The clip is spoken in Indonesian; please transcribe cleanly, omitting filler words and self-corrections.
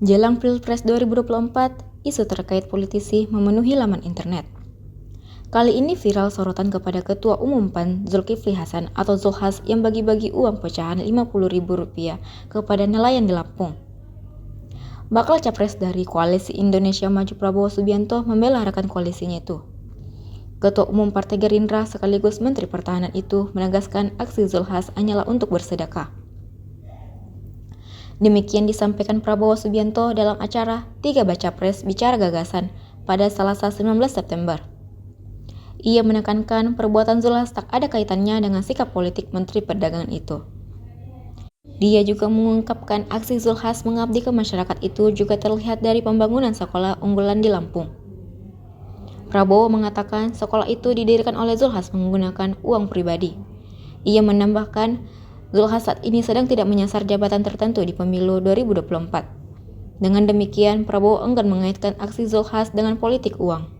Jelang Pilpres 2024, isu terkait politisi memenuhi laman internet. Kali ini viral sorotan kepada Ketua Umum PAN Zulkifli Hasan atau Zulhas yang bagi-bagi uang pecahan Rp50.000 kepada nelayan di Lampung. Bakal capres dari Koalisi Indonesia Maju Prabowo Subianto membela rekan koalisinya itu. Ketua Umum Partai Gerindra sekaligus Menteri Pertahanan itu menegaskan aksi Zulhas hanyalah untuk bersedekah. Demikian disampaikan Prabowo Subianto dalam acara 3 Baca Pres Bicara Gagasan pada Selasa 19 September. Ia menekankan perbuatan Zulhas tak ada kaitannya dengan sikap politik Menteri Perdagangan itu. Dia juga mengungkapkan aksi Zulhas mengabdi ke masyarakat itu juga terlihat dari pembangunan sekolah unggulan di Lampung. Prabowo mengatakan sekolah itu didirikan oleh Zulhas menggunakan uang pribadi. Ia menambahkan Zulhas saat ini sedang tidak menyasar jabatan tertentu di pemilu 2024. Dengan demikian, Prabowo enggan mengaitkan aksi Zulhas dengan politik uang.